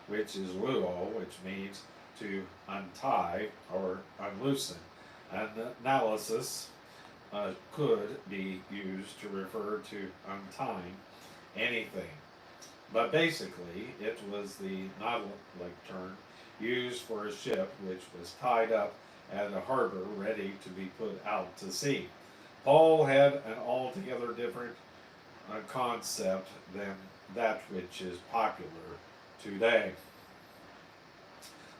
which is luo, which means to untie or unloosen. And analysis could be used to refer to untying anything. But basically, it was the nautical term used for a ship which was tied up at a harbor ready to be put out to sea. Paul had an altogether different concept than that which is popular today.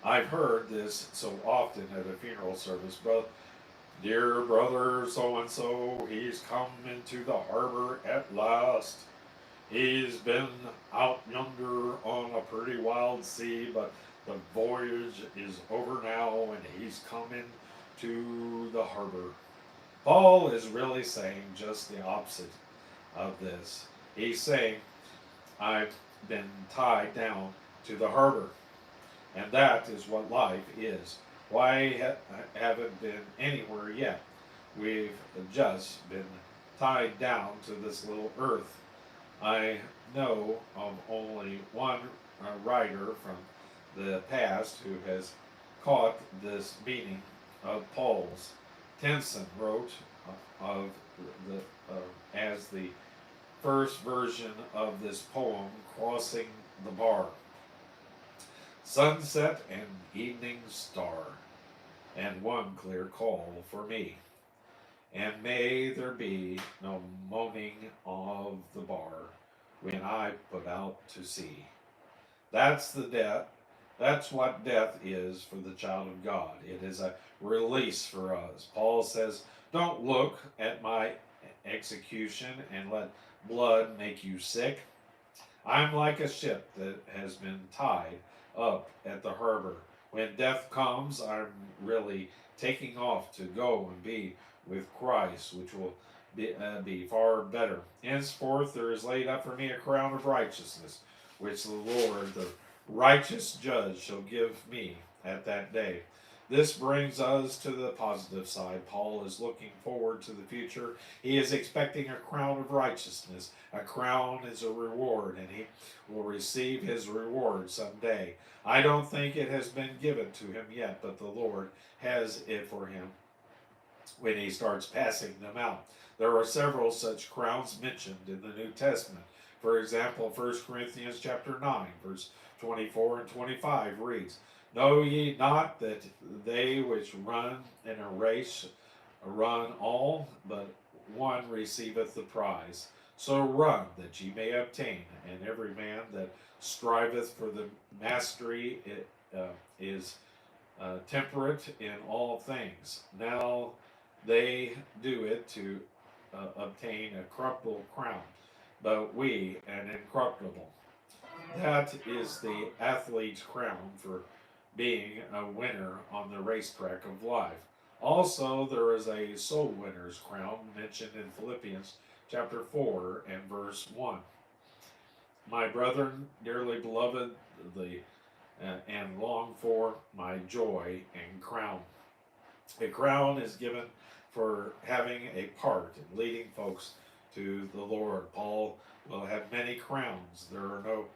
I've heard this so often at a funeral service, bro. Dear brother so and so, he's come into the harbor at last. He's been out yonder on a pretty wild sea, but the voyage is over now and he's coming to the harbor. Paul is really saying just the opposite of this. He's saying, I've been tied down to the harbor. And that is what life is. Why haven't been anywhere yet? We've just been tied down to this little earth. I know of only one writer from the past who has caught this meaning of Paul's. Tennyson wrote of the as the first version of this poem, Crossing the Bar. Sunset and evening star, and one clear call for me. And may there be no moaning of the bar when I put out to sea. That's the death. That's what death is for the child of God. It is a release for us. Paul says, don't look at my execution and let blood make you sick. I'm like a ship that has been tied up at the harbor. When death comes, I'm really taking off to go and be with Christ, which will be far better. Henceforth, there is laid up for me a crown of righteousness, which the Lord, the righteous judge, shall give me at that day. This brings us to the positive side. Paul is looking forward to the future. He is expecting a crown of righteousness. A crown is a reward, and he will receive his reward someday. I don't think it has been given to him yet, but the Lord has it for him when he starts passing them out. There are several such crowns mentioned in the New Testament. For example, 1 Corinthians chapter 9, verse 24 and 25 reads, Know ye not that they which run in a race run all, but one receiveth the prize? So run that ye may obtain, and every man that striveth for the mastery is temperate in all things. Now they do it to obtain a corruptible crown, but we an incorruptible. That is the athlete's crown for being a winner on the racetrack of life. Also, there is a soul winner's crown mentioned in Philippians chapter 4 and verse 1. My brethren, dearly beloved, the and long for my joy and crown. A crown is given for having a part in leading folks to the Lord. Paul will have many crowns. There are no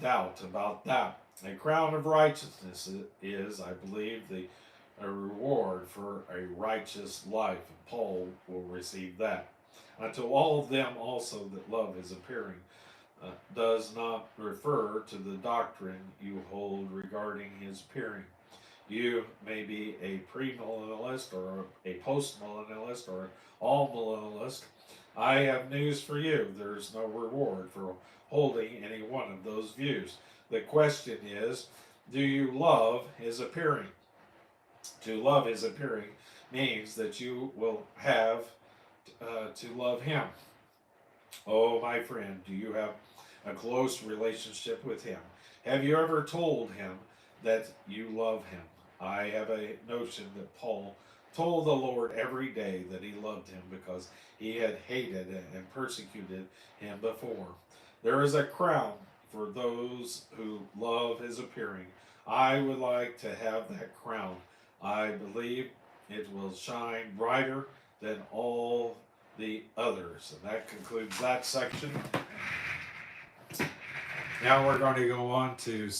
doubt about that. A crown of righteousness is, I believe, a reward for a righteous life, and Paul will receive that. Unto all of them also that love his appearing does not refer to the doctrine you hold regarding his appearing. You may be a premillennialist or a postmillennialist or all millennialist. I have news for you. There's no reward for holding any one of those views. The question is, do you love his appearing? To love his appearing means that you will have to love him. Oh, my friend, do you have a close relationship with him? Have you ever told him that you love him? I have a notion that Paul told the Lord every day that he loved him because he had hated and persecuted him before. There is a crown for those who love his appearing. I would like to have that crown. I believe it will shine brighter than all the others. And that concludes that section. Now we're going to go on to section